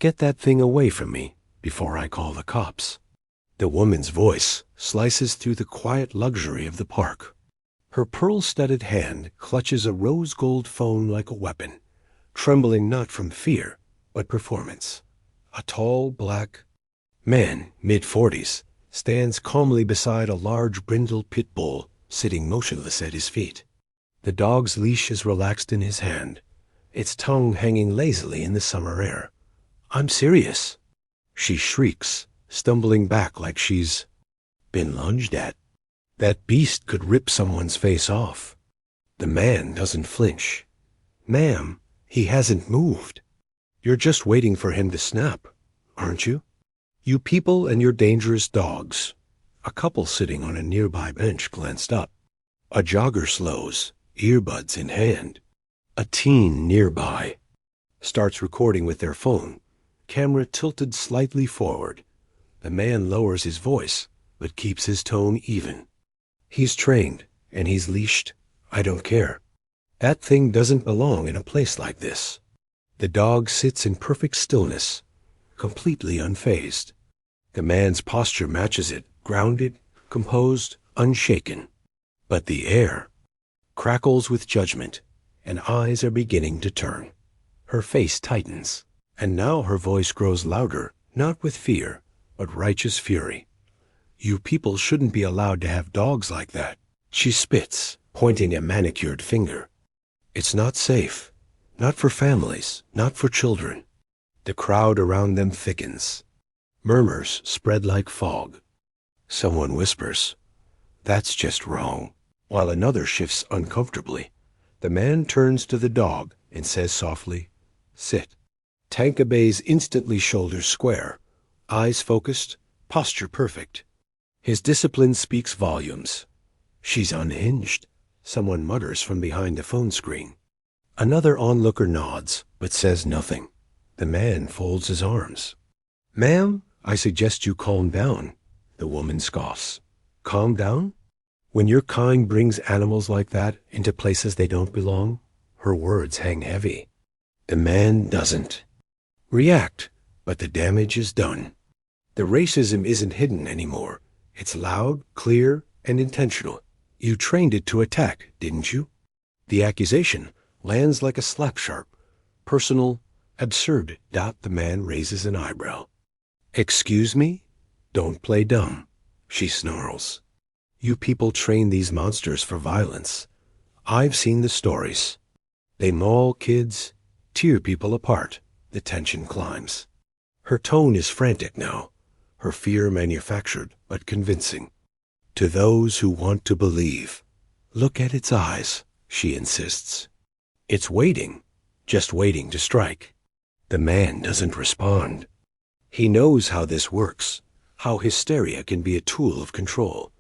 Get that thing away from me before I call the cops. The woman's voice slices through the quiet luxury of the park. Her pearl-studded hand clutches a rose-gold phone like a weapon, trembling not from fear, but performance. A tall, black man, mid-40s, stands calmly beside a large brindle pit bull sitting motionless at his feet. The dog's leash is relaxed in his hand, its tongue hanging lazily in the summer air. "I'm serious," she shrieks, stumbling back like she's been lunged at. That beast could rip someone's face off. The man doesn't flinch. "Ma'am, he hasn't moved. You're just waiting for him to snap, aren't you? You people and your dangerous dogs." A couple sitting on a nearby bench glanced up. A jogger slows, earbuds in hand. A teen nearby starts recording with their phone, camera tilted slightly forward. The man lowers his voice, but keeps his tone even. "He's trained, and he's leashed. I don't care. That thing doesn't belong in a place like this." The dog sits in perfect stillness, completely unfazed. The man's posture matches it, grounded, composed, unshaken. But the air crackles with judgment, and eyes are beginning to turn. Her face tightens, and now her voice grows louder, not with fear, but righteous fury. "You people shouldn't be allowed to have dogs like that." She spits, pointing a manicured finger. "It's not safe. Not for families, not for children." The crowd around them thickens. Murmurs spread like fog. Someone whispers, "That's just wrong," while another shifts uncomfortably. The man turns to the dog and says softly, "Sit." Tankabay's instantly shoulders square, eyes focused, posture perfect. His discipline speaks volumes. "She's unhinged," someone mutters from behind the phone screen. Another onlooker nods, but says nothing. The man folds his arms. "Ma'am, I suggest you calm down," the woman scoffs. "Calm down? When your kind brings animals like that into places they don't belong?" Her words hang heavy. The man doesn't react, but the damage is done. The racism isn't hidden anymore. It's loud, clear, and intentional. You trained it to attack, didn't you? The accusation lands like a slap sharp. Personal, absurd. The man raises an eyebrow. "Excuse me? Don't play dumb," she snarls. "You people train these monsters for violence. I've seen the stories. They maul kids, tear people apart." The tension climbs. Her tone is frantic now, her fear manufactured but convincing. "To those who want to believe, look at its eyes," she insists. It's waiting, just waiting to strike. The man doesn't respond. He knows how this works, how hysteria can be a tool of control.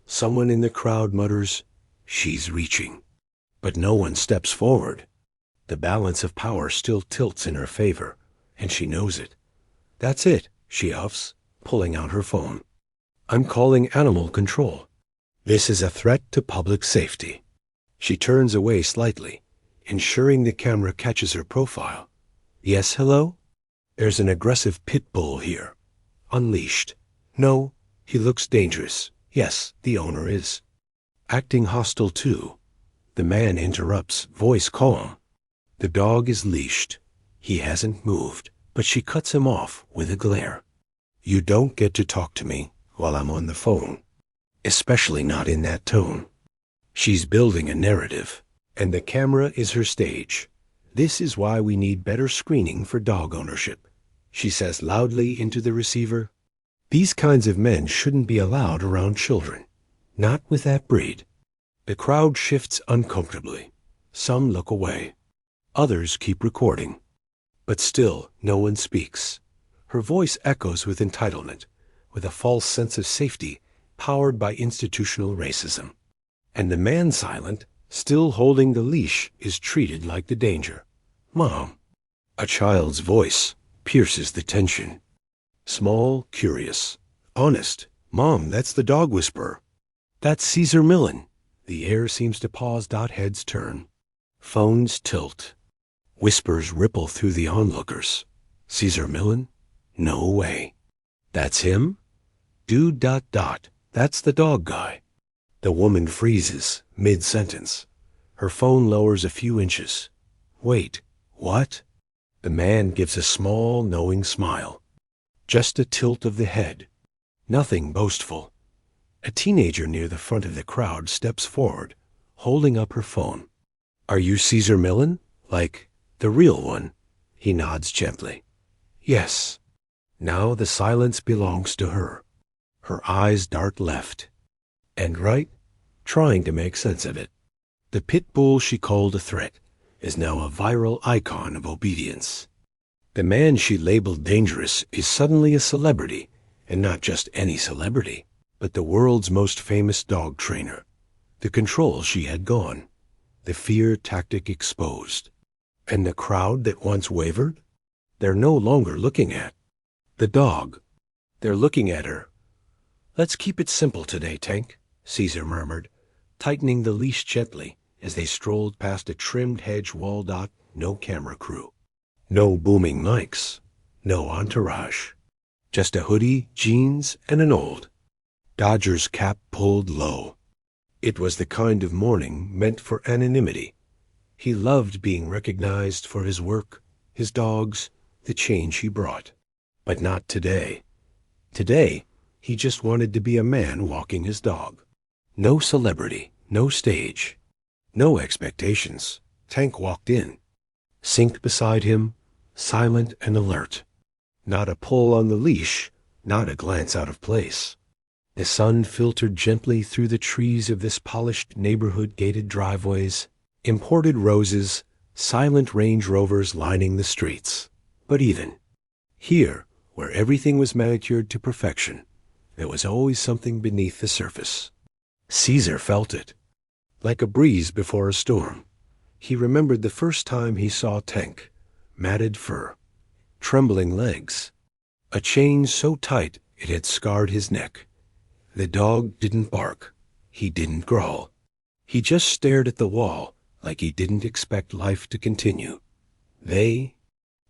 Someone in the crowd mutters, "She's reaching." But no one steps forward. The balance of power still tilts in her favor, and she knows it. "That's it," she huffs, pulling out her phone. "I'm calling animal control. This is a threat to public safety." She turns away slightly, ensuring the camera catches her profile. "Yes, hello? There's an aggressive pit bull here. Unleashed. No, he looks dangerous. Yes, the owner is acting hostile too." The man interrupts, voice calm. "The dog is leashed. He hasn't moved." But she cuts him off with a glare. "You don't get to talk to me while I'm on the phone. Especially not in that tone." She's building a narrative, and the camera is her stage. "This is why we need better screening for dog ownership," she says loudly into the receiver. "These kinds of men shouldn't be allowed around children. Not with that breed." The crowd shifts uncomfortably. Some look away. Others keep recording. But still, no one speaks. Her voice echoes with entitlement, with a false sense of safety powered by institutional racism. And the man silent, still holding the leash, is treated like the danger. "Mom." A child's voice pierces the tension. Small, curious, honest. "Mom, that's the dog whisperer. That's Cesar Millan." The air seems to pause. Heads turn. Phones tilt. Whispers ripple through the onlookers. Cesar Millan? No way. That's him? Dude. That's the dog guy. The woman freezes, mid-sentence. Her phone lowers a few inches. Wait, what? The man gives a small, knowing smile. Just a tilt of the head. Nothing boastful. A teenager near the front of the crowd steps forward, holding up her phone. Are you Cesar Millan? Like, the real one? He nods gently. Yes. Now the silence belongs to her. Her eyes dart left and right, trying to make sense of it. The pit bull she called a threat is now a viral icon of obedience. The man she labeled dangerous is suddenly a celebrity, and not just any celebrity, but the world's most famous dog trainer. The control she had gone, the fear tactic exposed. And the crowd that once wavered? They're no longer looking at the dog. They're looking at her. Let's keep it simple today, Tank, Cesar murmured, tightening the leash gently as they strolled past a trimmed hedge wall. No camera crew. No booming mics. No entourage. Just a hoodie, jeans, and an old Dodgers cap pulled low. It was the kind of morning meant for anonymity. He loved being recognized for his work, his dogs, the change he brought. But not today. Today, he just wanted to be a man walking his dog. No celebrity, no stage, no expectations. Tank walked in, synced beside him, silent and alert. Not a pull on the leash, not a glance out of place. The sun filtered gently through the trees of this polished neighborhood, gated driveways, imported roses, silent Range Rovers lining the streets. But even here, where everything was manicured to perfection, there was always something beneath the surface. Cesar felt it, like a breeze before a storm. He remembered the first time he saw Tank, matted fur, trembling legs, a chain so tight it had scarred his neck. The dog didn't bark. He didn't growl. He just stared at the wall like he didn't expect life to continue. They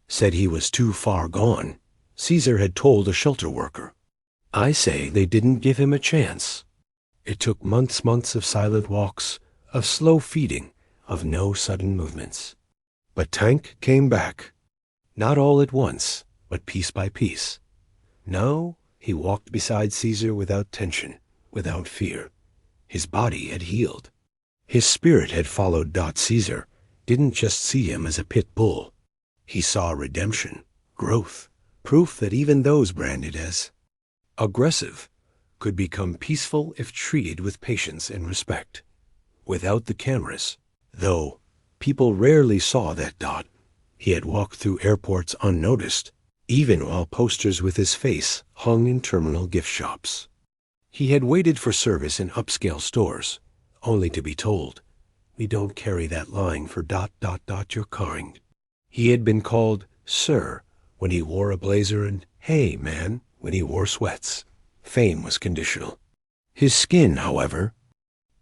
said he was too far gone. Cesar had told a shelter worker. I say they didn't give him a chance. It took months of silent walks, of slow feeding, of no sudden movements. But Tank came back. Not all at once, but piece by piece. No, he walked beside Cesar without tension, without fear. His body had healed. His spirit had followed. Cesar didn't just see him as a pit bull. He saw redemption, growth, proof that even those branded as aggressive could become peaceful if treated with patience and respect. Without the cameras, though, people rarely saw that. He had walked through airports unnoticed, even while posters with his face hung in terminal gift shops. He had waited for service in upscale stores, only to be told, "We don't carry that line for ... your kind." He had been called "Sir" when he wore a blazer and "Hey, man" when he wore sweats. Fame was conditional. His skin, however,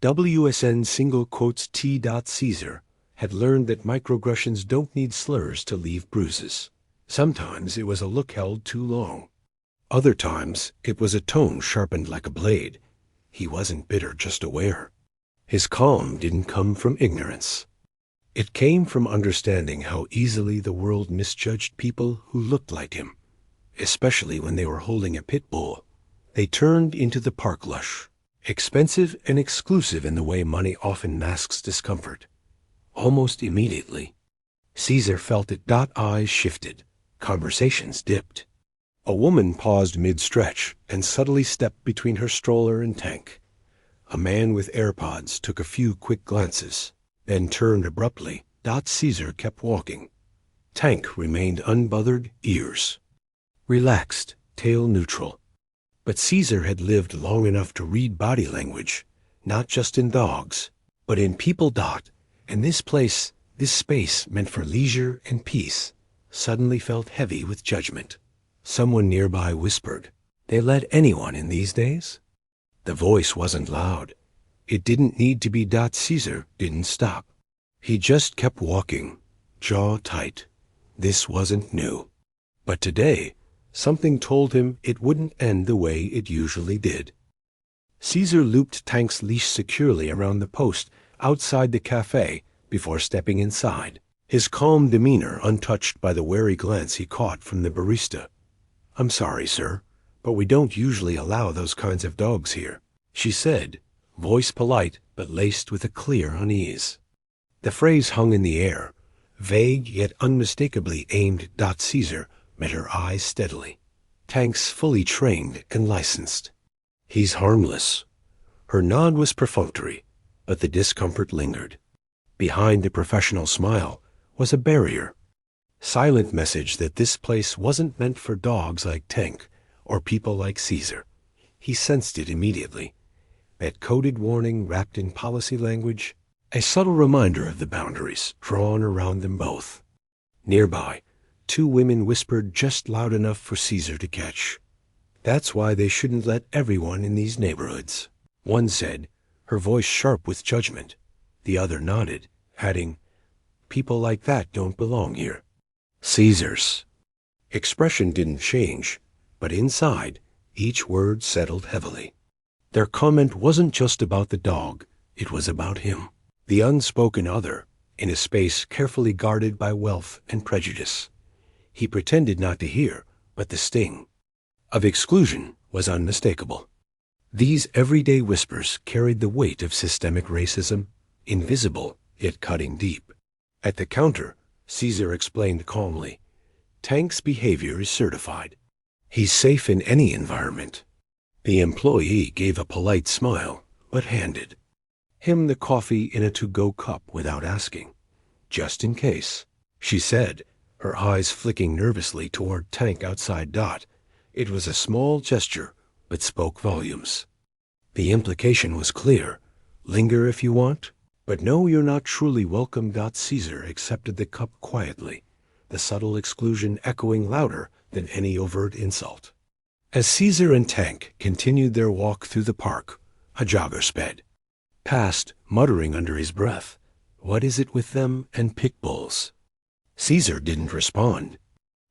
WSN single quotes T. Cesar, had learned that microaggressions don't need slurs to leave bruises. Sometimes it was a look held too long. Other times it was a tone sharpened like a blade. He wasn't bitter, just aware. His calm didn't come from ignorance. It came from understanding how easily the world misjudged people who looked like him, especially when they were holding a pit bull. They turned into the park lush, expensive and exclusive in the way money often masks discomfort. Almost immediately, Cesar felt it. Eyes shifted. Conversations dipped. A woman paused mid-stretch and subtly stepped between her stroller and Tank. A man with AirPods took a few quick glances, then turned abruptly. Cesar kept walking. Tank remained unbothered, ears relaxed, tail neutral. But Cesar had lived long enough to read body language, not just in dogs, but in people. And this place, this space meant for leisure and peace, suddenly felt heavy with judgment. Someone nearby whispered, "They let anyone in these days?" The voice wasn't loud. It didn't need to be. Cesar didn't stop. He just kept walking, jaw tight. This wasn't new. But today, something told him it wouldn't end the way it usually did. Cesar looped Tank's leash securely around the post outside the cafe before stepping inside, his calm demeanor untouched by the wary glance he caught from the barista. "I'm sorry, sir, but we don't usually allow those kinds of dogs here," she said, voice polite but laced with a clear unease. The phrase hung in the air, vague yet unmistakably aimed. Cesar met her eyes steadily. "Tank's fully trained and licensed. He's harmless." Her nod was perfunctory, but the discomfort lingered. Behind the professional smile was a barrier. Silent message that this place wasn't meant for dogs like Tank or people like Cesar. He sensed it immediately. That coded warning wrapped in policy language, a subtle reminder of the boundaries drawn around them both. Nearby, two women whispered just loud enough for Cesar to catch. "That's why they shouldn't let everyone in these neighborhoods," one said, her voice sharp with judgment. The other nodded, adding, "People like that don't belong here." Cesar's expression didn't change, but inside, each word settled heavily. Their comment wasn't just about the dog, it was about him, the unspoken other, in a space carefully guarded by wealth and prejudice. He pretended not to hear, but the sting of exclusion was unmistakable. These everyday whispers carried the weight of systemic racism, invisible yet cutting deep. At the counter, Cesar explained calmly, "Tank's behavior is certified. He's safe in any environment." The employee gave a polite smile, but handed him the coffee in a to-go cup without asking. "Just in case," she said, her eyes flicking nervously toward Tank outside. It was a small gesture, but spoke volumes. The implication was clear. Linger if you want, but know you're not truly welcome. Cesar accepted the cup quietly, the subtle exclusion echoing louder than any overt insult. As Cesar and Tank continued their walk through the park, a jogger sped past, muttering under his breath, "What is it with them and pit bulls?" Cesar didn't respond.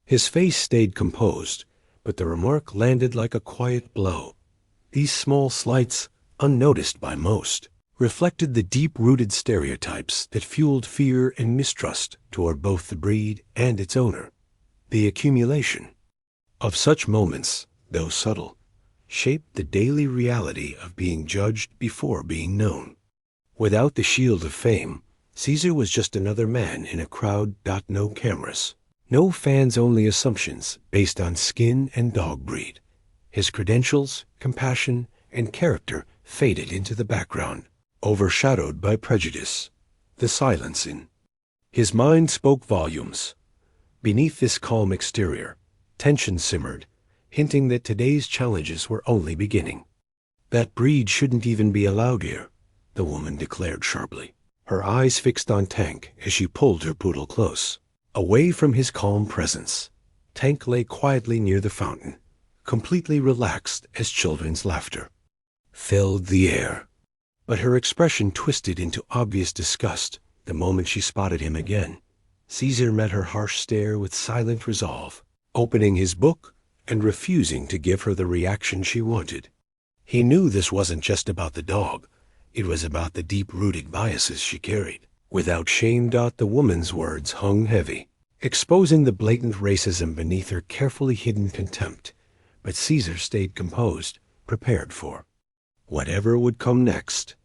His face stayed composed, but the remark landed like a quiet blow. These small slights, unnoticed by most, reflected the deep-rooted stereotypes that fueled fear and mistrust toward both the breed and its owner. The accumulation of such moments, though subtle, shaped the daily reality of being judged before being known. Without the shield of fame, Cesar was just another man in a crowd. No cameras, no fans-only assumptions based on skin and dog breed. His credentials, compassion, and character faded into the background, overshadowed by prejudice, the silence in his mind spoke volumes. Beneath this calm exterior, tension simmered, hinting that today's challenges were only beginning. "That breed shouldn't even be allowed here," the woman declared sharply, her eyes fixed on Tank as she pulled her poodle close. Away from his calm presence, Tank lay quietly near the fountain, completely relaxed as children's laughter filled the air. But her expression twisted into obvious disgust the moment she spotted him again. Cesar met her harsh stare with silent resolve, opening his book and refusing to give her the reaction she wanted. He knew this wasn't just about the dog, it was about the deep-rooted biases she carried. Without shame. The woman's words hung heavy, exposing the blatant racism beneath her carefully hidden contempt. But Cesar stayed composed, prepared for whatever would come next.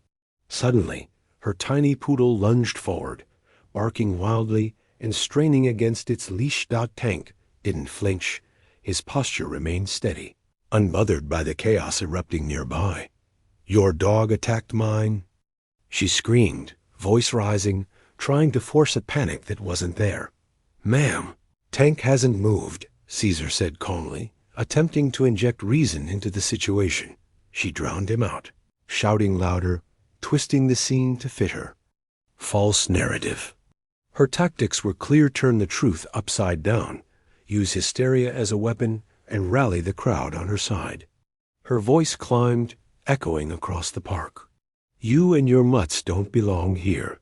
Suddenly, her tiny poodle lunged forward, barking wildly and straining against its leash. Tank didn't flinch. His posture remained steady, unbothered by the chaos erupting nearby. "Your dog attacked mine?" she screamed, voice rising, trying to force a panic that wasn't there. "Ma'am." "Tank hasn't moved," Cesar said calmly, attempting to inject reason into the situation. She drowned him out, shouting louder, twisting the scene to fit her false narrative. Her tactics were clear: turn the truth upside down, use hysteria as a weapon, and rally the crowd on her side. Her voice climbed, echoing across the park. "You and your mutts don't belong here."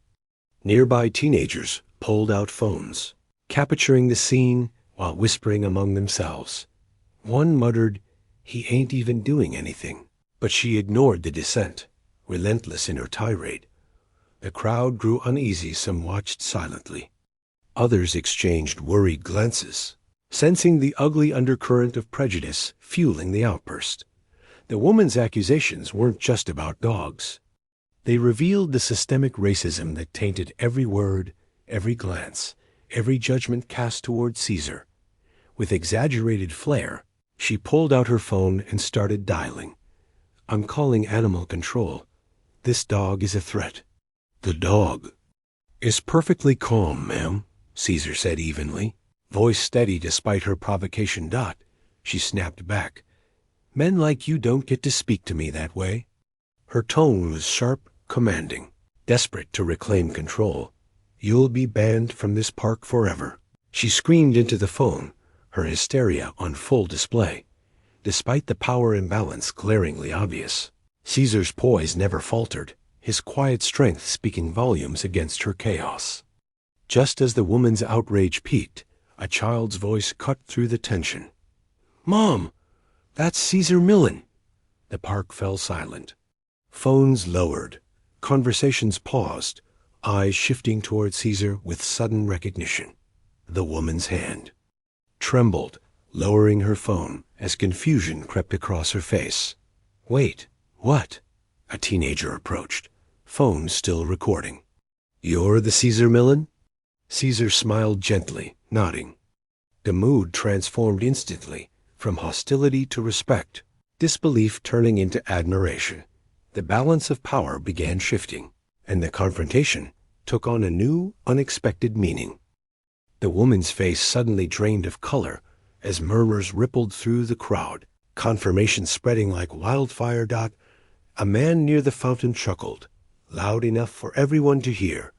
Nearby teenagers pulled out phones, capturing the scene while whispering among themselves. One muttered, "He ain't even doing anything." But she ignored the dissent, relentless in her tirade. The crowd grew uneasy. Some watched silently. Others exchanged worried glances, sensing the ugly undercurrent of prejudice fueling the outburst. The woman's accusations weren't just about dogs. They revealed the systemic racism that tainted every word, every glance, every judgment cast toward Cesar. With exaggerated flair, she pulled out her phone and started dialing. "I'm calling animal control. This dog is a threat." "The dog is perfectly calm, ma'am," Cesar said evenly, voice steady despite her provocation. She snapped back. "Men like you don't get to speak to me that way." Her tone was sharp, commanding, desperate to reclaim control. "You'll be banned from this park forever." She screamed into the phone, her hysteria on full display, despite the power imbalance glaringly obvious. Caesar's poise never faltered, his quiet strength speaking volumes against her chaos. Just as the woman's outrage peaked, a child's voice cut through the tension. "Mom, that's Cesar Millan." The park fell silent. Phones lowered. Conversations paused, eyes shifting toward Cesar with sudden recognition. The woman's hand trembled, lowering her phone as confusion crept across her face. "Wait, what?" A teenager approached, phone still recording. "You're the Cesar Millan?" Cesar smiled gently, nodding. The mood transformed instantly, from hostility to respect, disbelief turning into admiration. The balance of power began shifting, and the confrontation took on a new, unexpected meaning. The woman's face suddenly drained of color as murmurs rippled through the crowd, confirmation spreading like wildfire. A man near the fountain chuckled, loud enough for everyone to hear.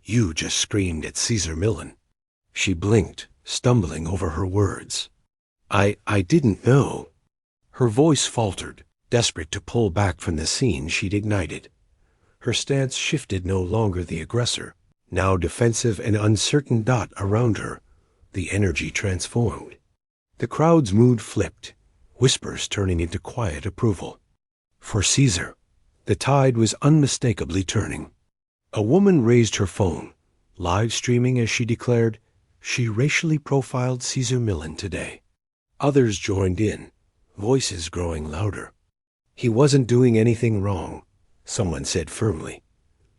"You just screamed at Cesar Millan." She blinked, stumbling over her words. I didn't know." Her voice faltered, desperate to pull back from the scene she'd ignited. Her stance shifted, no longer the aggressor, now defensive and uncertain. Around her, the energy transformed. The crowd's mood flipped, whispers turning into quiet approval. For Cesar, the tide was unmistakably turning. A woman raised her phone, live streaming as she declared, "She racially profiled Cesar Millan today." Others joined in, voices growing louder. "He wasn't doing anything wrong," someone said firmly.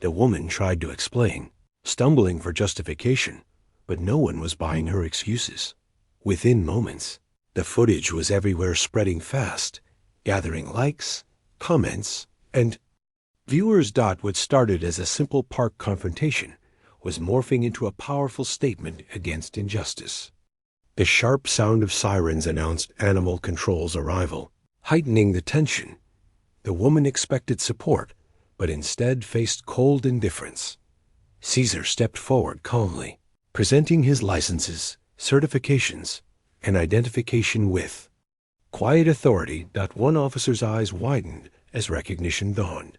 The woman tried to explain, stumbling for justification, but no one was buying her excuses. Within moments, the footage was everywhere, spreading fast, gathering likes, comments, and viewers. What started as a simple park confrontation was morphing into a powerful statement against injustice. The sharp sound of sirens announced animal control's arrival, heightening the tension. The woman expected support, but instead faced cold indifference. Cesar stepped forward calmly, presenting his licenses, certifications, and identification with quiet authority. One officer's eyes widened as recognition dawned.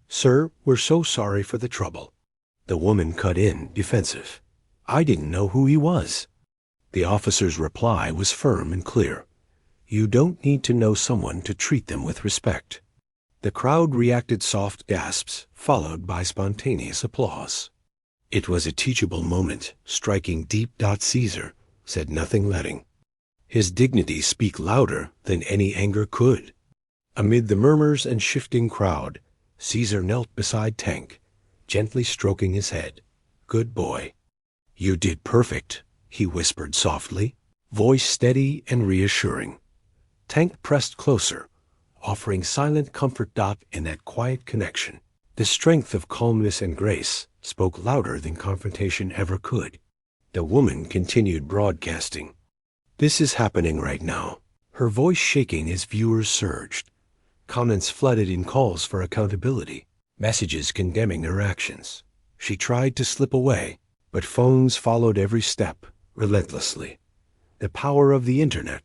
"Sir, we're so sorry for the trouble." The woman cut in, defensive. "I didn't know who he was." The officer's reply was firm and clear. "You don't need to know someone to treat them with respect." The crowd reacted, soft gasps, followed by spontaneous applause. It was a teachable moment, striking deep. Cesar said nothing, letting his dignity speak louder than any anger could. Amid the murmurs and shifting crowd, Cesar knelt beside Tank, gently stroking his head. "Good boy. You did perfect," he whispered softly, voice steady and reassuring. Tank pressed closer, offering silent comfort. In that quiet connection, the strength of calmness and grace spoke louder than confrontation ever could. The woman continued broadcasting. "This is happening right now," her voice shaking as viewers surged. Comments flooded in calls for accountability, messages condemning her actions. She tried to slip away, but phones followed every step, relentlessly. The power of the internet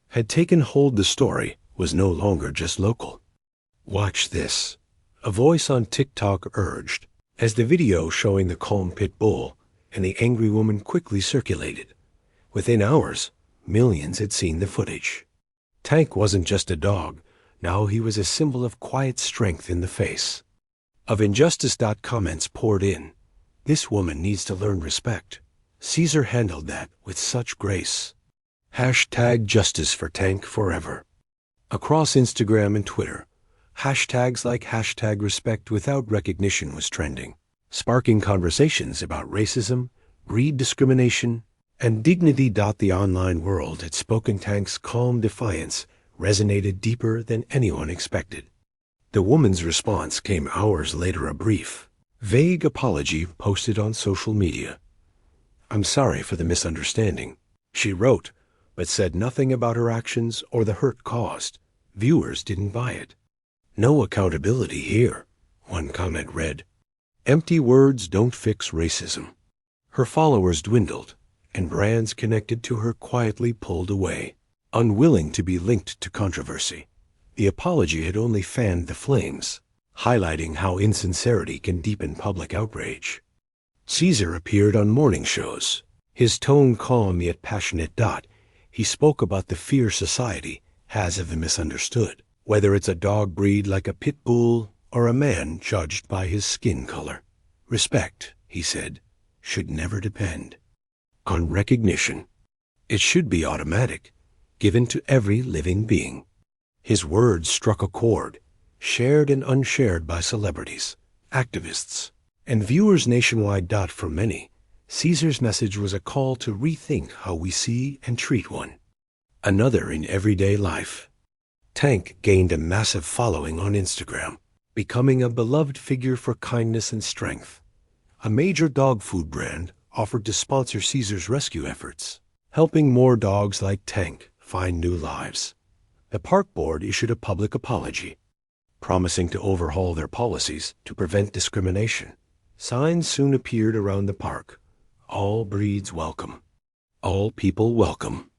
had taken hold. The story was no longer just local. "Watch this," a voice on TikTok urged, as the video showing the calm pit bull and the angry woman quickly circulated. Within hours, millions had seen the footage. Tank wasn't just a dog. Now he was a symbol of quiet strength in the face of injustice. Comments poured in. This woman needs to learn respect. Cesar handled that with such grace. Hashtag justice for Tank forever. Across Instagram and Twitter, hashtags like hashtag respect without recognition was trending, sparking conversations about racism, breed discrimination, and dignity. The online world had spoken. Tank's calm defiance resonated deeper than anyone expected. The woman's response came hours later, a brief, vague apology posted on social media. "I'm sorry for the misunderstanding," she wrote, but said nothing about her actions or the hurt caused. Viewers didn't buy it. "No accountability here," one comment read. "Empty words don't fix racism." Her followers dwindled, and brands connected to her quietly pulled away, unwilling to be linked to controversy. The apology had only fanned the flames, highlighting how insincerity can deepen public outrage. Cesar appeared on morning shows, his tone calm yet passionate. He spoke about the fear society has of the misunderstood, whether it's a dog breed like a pit bull or a man judged by his skin color. Respect, he said, should never depend on recognition. It should be automatic, given to every living being. His words struck a chord, shared and unshared by celebrities, activists, and viewers nationwide. For many, Cesar's message was a call to rethink how we see and treat one another in everyday life. Tank gained a massive following on Instagram, becoming a beloved figure for kindness and strength. A major dog food brand offered to sponsor Cesar's rescue efforts, helping more dogs like Tank find new lives. The park board issued a public apology, promising to overhaul their policies to prevent discrimination. Signs soon appeared around the park. All breeds welcome. All people welcome.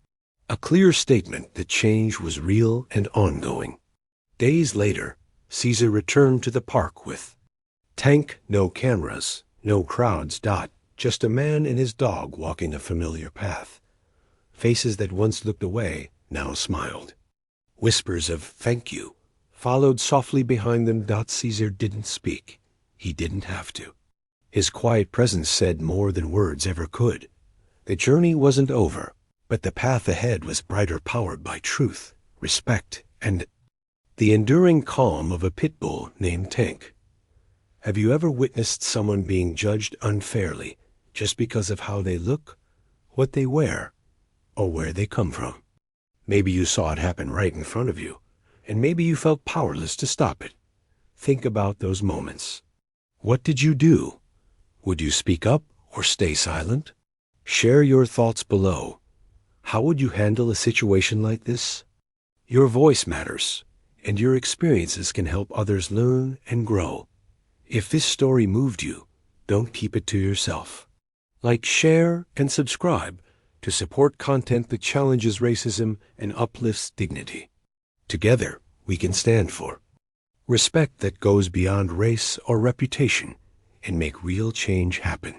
A clear statement that change was real and ongoing. Days later, Cesar returned to the park with Tank, no cameras, no crowds. Just a man and his dog walking a familiar path. Faces that once looked away now smiled. Whispers of "thank you" followed softly behind them. Cesar didn't speak. He didn't have to. His quiet presence said more than words ever could. The journey wasn't over, but the path ahead was brighter, powered by truth, respect, and the enduring calm of a pit bull named Tank. Have you ever witnessed someone being judged unfairly just because of how they look, what they wear, or where they come from? Maybe you saw it happen right in front of you, and maybe you felt powerless to stop it. Think about those moments. What did you do? Would you speak up or stay silent? Share your thoughts below. How would you handle a situation like this? Your voice matters, and your experiences can help others learn and grow. If this story moved you, don't keep it to yourself. Like, share, and subscribe to support content that challenges racism and uplifts dignity. Together, we can stand for respect that goes beyond race or reputation and make real change happen.